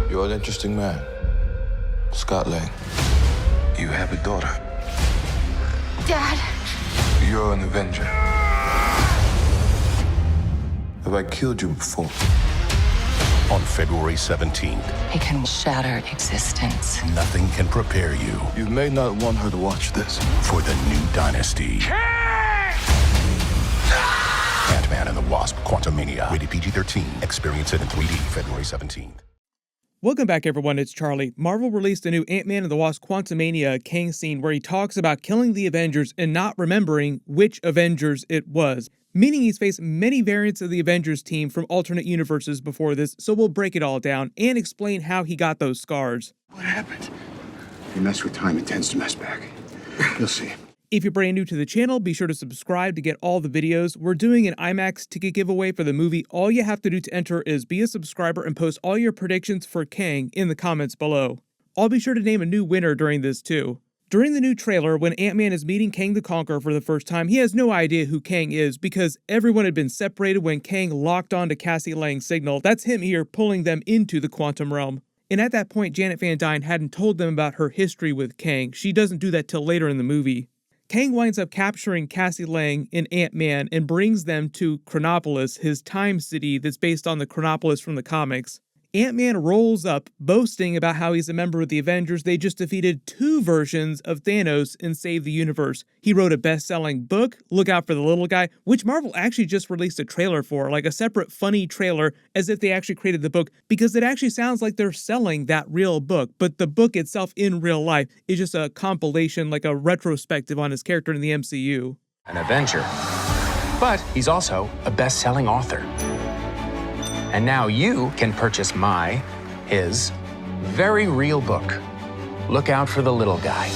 You're an interesting man, Scott Lang. You have a daughter. Dad. You're an Avenger. Have I killed you before? On February 17th, He can shatter existence. nothing can prepare you You may not want her to watch this. for the new dynasty. Ant-Man and the Wasp Quantumania. Rated PG-13. Experience it in 3D February 17th. Welcome back, everyone. It's Charlie. Marvel released a new Ant-Man and the Wasp Quantumania Kang scene where he talks about killing the Avengers and not remembering which Avengers it was, meaning he's faced many variants of the Avengers team from alternate universes before this, so we'll break it all down and explain how he got those scars. What happened? You mess with time, it tends to mess back. You'll see. If you're brand new to the channel, be sure to subscribe to get all the videos. We're doing an IMAX ticket giveaway for the movie. All you have to do to enter is be a subscriber and post all your predictions for Kang in the comments below. I'll be sure to name a new winner during this too. During the new trailer, when Ant-Man is meeting Kang the Conqueror for the first time, he has no idea who Kang is because everyone had been separated when Kang locked onto Cassie Lang's signal. That's him here pulling them into the quantum realm. And at that point, Janet Van Dyne hadn't told them about her history with Kang. She doesn't do that till later in the movie. Kang winds up capturing Cassie Lang and Ant-Man and brings them to Chronopolis, his time city that's based on the Chronopolis from the comics. Ant-Man rolls up, boasting about how he's a member of the Avengers. They just defeated 2 versions of Thanos and saved the universe. He wrote a best-selling book, Look Out for the Little Guy, which Marvel actually just released a trailer for, like a separate funny trailer, as if they actually created the book, because it actually sounds like they're selling that real book, but the book itself in real life is just a compilation, like a retrospective on his character in the MCU. An Avenger. But he's also a best-selling author. And now you can purchase his very real book, Look Out for the Little Guy.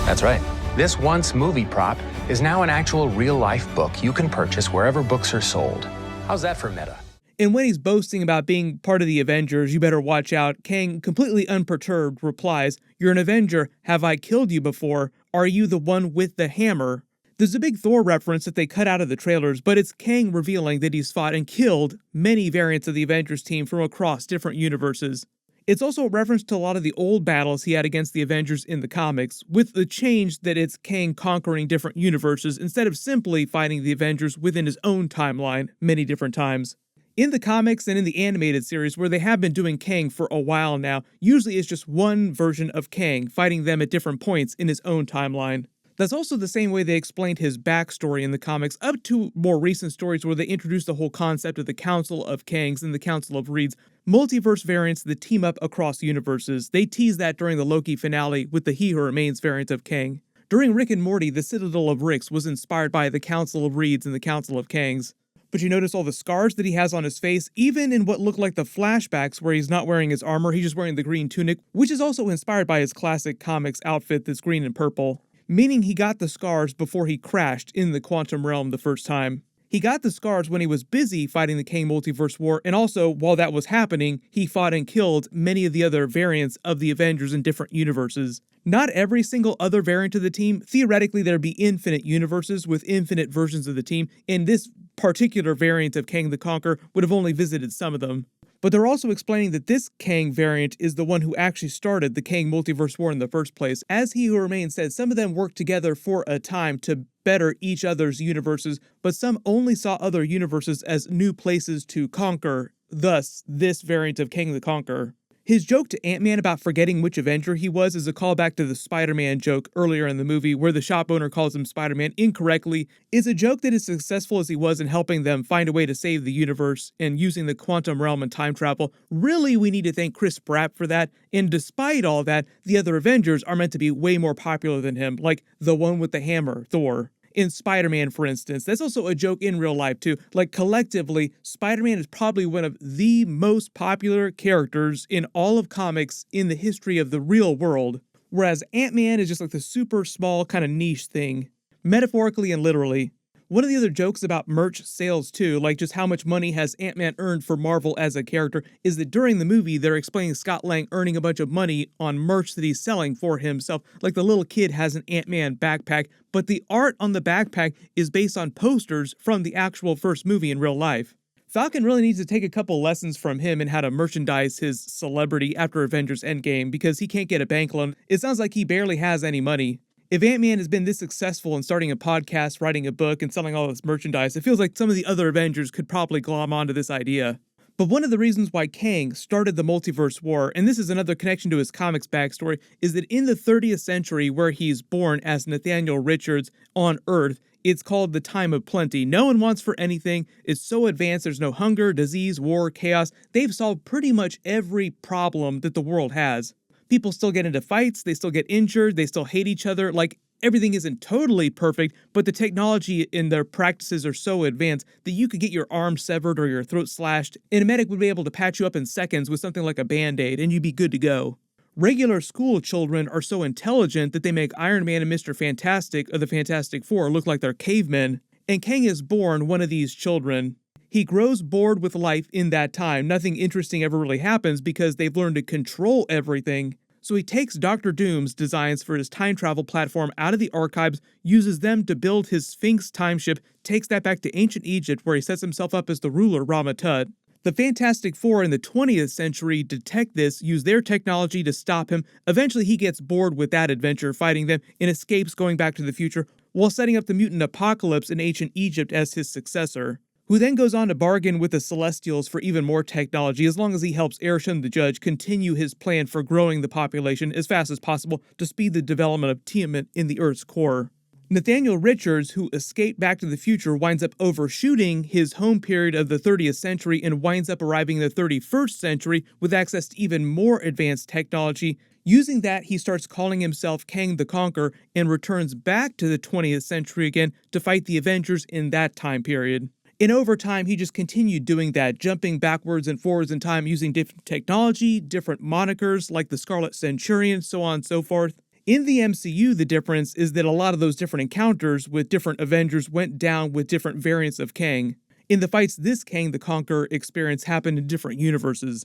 That's right. This once movie prop is now an actual real-life book you can purchase wherever books are sold. How's that for meta? And when he's boasting about being part of the Avengers, you better watch out, Kang, completely unperturbed, replies, "You're an Avenger. Have I killed you before? Are you the one with the hammer?" There's a big Thor reference that they cut out of the trailers, but it's Kang revealing that he's fought and killed many variants of the Avengers team from across different universes. It's also a reference to a lot of the old battles he had against the Avengers in the comics, with the change that it's Kang conquering different universes instead of simply fighting the Avengers within his own timeline many different times. In the comics and in the animated series, where they have been doing Kang for a while now, usually it's just one version of Kang fighting them at different points in his own timeline. That's also the same way they explained his backstory in the comics, up to more recent stories where they introduced the whole concept of the Council of Kangs and the Council of Reeds, multiverse variants that team up across universes. They teased that during the Loki finale with the He Who Remains variant of Kang. During Rick and Morty, the Citadel of Ricks was inspired by the Council of Reeds and the Council of Kangs. But you notice all the scars that he has on his face, even in what look like the flashbacks where he's not wearing his armor, he's just wearing the green tunic, which is also inspired by his classic comics outfit that's green and purple. Meaning he got the scars before he crashed in the quantum realm the first time. He got the scars when he was busy fighting the Kang Multiverse War, and also, while that was happening, he fought and killed many of the other variants of the Avengers in different universes. Not every single other variant of the team. Theoretically, there'd be infinite universes with infinite versions of the team, and this particular variant of Kang the Conqueror would have only visited some of them. But they're also explaining that this Kang variant is the one who actually started the Kang Multiverse War in the first place. As He Who Remains said, some of them worked together for a time to better each other's universes, but some only saw other universes as new places to conquer, thus this variant of Kang the Conqueror. His joke to Ant-Man about forgetting which Avenger he was is a callback to the Spider-Man joke earlier in the movie where the shop owner calls him Spider-Man incorrectly. It's a joke that is successful as he was in helping them find a way to save the universe and using the quantum realm and time travel. Really, we need to thank Chris Pratt for that, and despite all that, the other Avengers are meant to be way more popular than him, like the one with the hammer, Thor. In Spider-Man, for instance. That's also a joke in real life, too. Like, collectively, Spider-Man is probably one of the most popular characters in all of comics in the history of the real world, whereas Ant-Man is just like the super small kind of niche thing, metaphorically and literally. One of the other jokes about merch sales too, like just how much money has Ant-Man earned for Marvel as a character, is that during the movie they're explaining Scott Lang earning a bunch of money on merch that he's selling for himself. Like the little kid has an Ant-Man backpack, but the art on the backpack is based on posters from the actual first movie in real life. Falcon really needs to take a couple lessons from him in how to merchandise his celebrity after Avengers Endgame, because he can't get a bank loan. It sounds like he barely has any money. If Ant-Man has been this successful in starting a podcast, writing a book, and selling all this merchandise, it feels like some of the other Avengers could probably glom onto this idea. But one of the reasons why Kang started the Multiverse War, and this is another connection to his comics backstory, is that in the 30th century, where he's born as Nathaniel Richards on Earth, it's called the time of plenty. No one wants for anything. It's so advanced. There's no hunger, disease, war, chaos. They've solved pretty much every problem that the world has. People still get into fights. They still get injured. They still hate each other. Like, everything isn't totally perfect, but the technology in their practices are so advanced that you could get your arm severed or your throat slashed, and a medic would be able to patch you up in seconds with something like a Band-Aid, and you'd be good to go. Regular school children are so intelligent that they make Iron Man and Mr. Fantastic of the Fantastic Four look like they're cavemen, and Kang is born one of these children. He grows bored with life in that time. Nothing interesting ever really happens because they've learned to control everything. So he takes Dr. Doom's designs for his time travel platform out of the archives, uses them to build his Sphinx time ship, takes that back to ancient Egypt where he sets himself up as the ruler Rama-Tut. The Fantastic Four in the 20th century detect this, use their technology to stop him. Eventually he gets bored with that adventure, fighting them, and escapes going back to the future, while setting up the mutant apocalypse in ancient Egypt as his successor, who then goes on to bargain with the Celestials for even more technology as long as he helps Arishem the Judge continue his plan for growing the population as fast as possible to speed the development of Tiamat in the Earth's core. Nathaniel Richards, who escaped Back to the Future, winds up overshooting his home period of the 30th century and winds up arriving in the 31st century with access to even more advanced technology. Using that, he starts calling himself Kang the Conqueror and returns back to the 20th century again to fight the Avengers in that time period. And over time, he just continued doing that, jumping backwards and forwards in time using different technology, different monikers like the Scarlet Centurion, so on and so forth. In the MCU, the difference is that a lot of those different encounters with different Avengers went down with different variants of Kang. In the fights this Kang the Conqueror experience happened in different universes.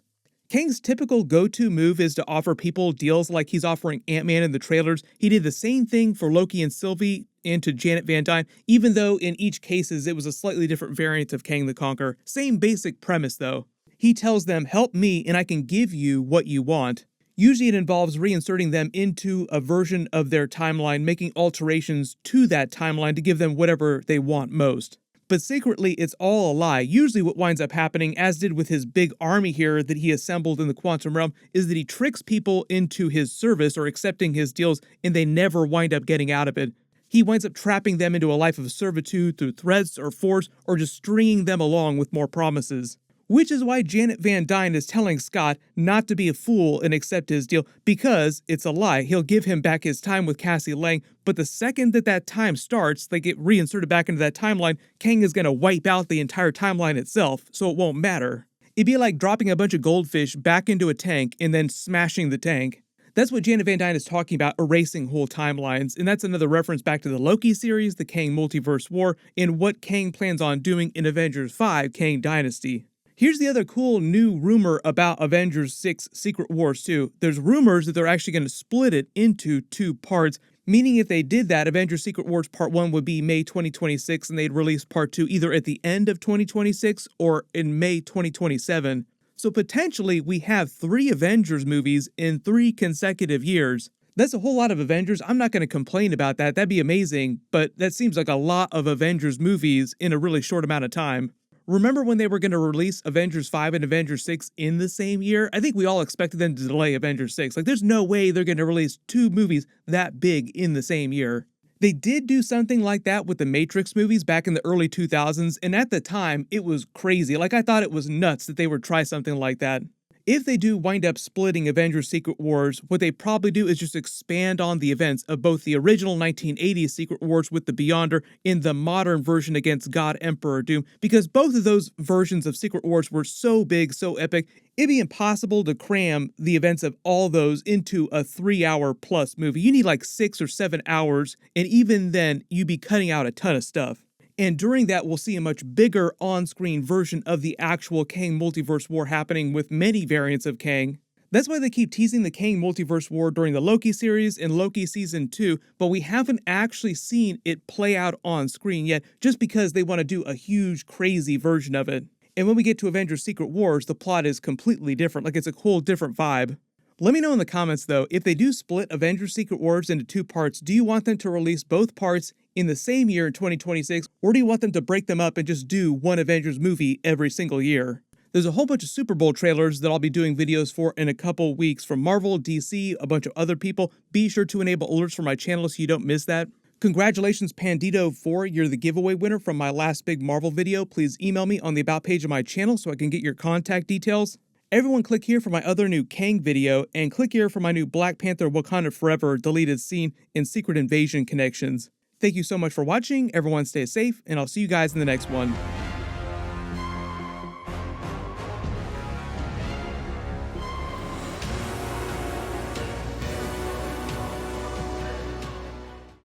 Kang's typical go-to move is to offer people deals like he's offering Ant-Man in the trailers. He did the same thing for Loki and Sylvie and to Janet Van Dyne, even though in each cases it was a slightly different variant of Kang the Conqueror. Same basic premise though. He tells them, help me and I can give you what you want. Usually it involves reinserting them into a version of their timeline, making alterations to that timeline to give them whatever they want most. But secretly, it's all a lie. Usually what winds up happening, as did with his big army here that he assembled in the quantum realm, is that he tricks people into his service or accepting his deals, and they never wind up getting out of it. He winds up trapping them into a life of servitude through threats or force, or just stringing them along with more promises. Which is why Janet Van Dyne is telling Scott not to be a fool and accept his deal, because it's a lie. He'll give him back his time with Cassie Lang, but the second that time starts, they get reinserted back into that timeline, Kang is going to wipe out the entire timeline itself, so it won't matter. It'd be like dropping a bunch of goldfish back into a tank and then smashing the tank. That's what Janet Van Dyne is talking about, erasing whole timelines, and that's another reference back to the Loki series, the Kang Multiverse War, and what Kang plans on doing in Avengers 5, Kang Dynasty. Here's the other cool new rumor about Avengers 6 Secret Wars 2. There's rumors that they're actually going to split it into 2 parts, meaning if they did that, Avengers Secret Wars Part 1 would be May 2026, and they'd release Part 2 either at the end of 2026 or in May 2027. So potentially, we have 3 Avengers movies in 3 consecutive years. That's a whole lot of Avengers. I'm not going to complain about that. That'd be amazing, but that seems like a lot of Avengers movies in a really short amount of time. Remember when they were going to release Avengers 5 and Avengers 6 in the same year? I think we all expected them to delay Avengers 6. Like, there's no way they're going to release 2 movies that big in the same year. They did do something like that with the Matrix movies back in the early 2000s, and at the time, it was crazy. Like, I thought it was nuts that they would try something like that. If they do wind up splitting Avengers Secret Wars, what they probably do is just expand on the events of both the original 1980s Secret Wars with the Beyonder and the modern version against God Emperor Doom, because both of those versions of Secret Wars were so big, so epic, it'd be impossible to cram the events of all those into a 3-hour plus movie. You need like 6 or 7 hours, and even then, you'd be cutting out a ton of stuff. And during that, we'll see a much bigger on-screen version of the actual Kang Multiverse War happening with many variants of Kang. That's why they keep teasing the Kang Multiverse War during the Loki series and Loki Season 2, but we haven't actually seen it play out on screen yet, just because they want to do a huge, crazy version of it. And when we get to Avengers Secret Wars, the plot is completely different, like it's a whole different vibe. Let me know in the comments though, if they do split Avengers Secret Wars into 2 parts, do you want them to release both parts in the same year in 2026, or do you want them to break them up and just do one Avengers movie every single year? There's a whole bunch of Super Bowl trailers that I'll be doing videos for in a couple weeks from Marvel, DC, a bunch of other people. Be sure to enable alerts for my channel so you don't miss that. Congratulations Pandito4, you're the giveaway winner from my last big Marvel video. Please email me on the about page of my channel so I can get your contact details. Everyone click here for my other new Kang video, and click here for my new Black Panther Wakanda Forever deleted scene and Secret Invasion connections. Thank you so much for watching, everyone stay safe, and I'll see you guys in the next one.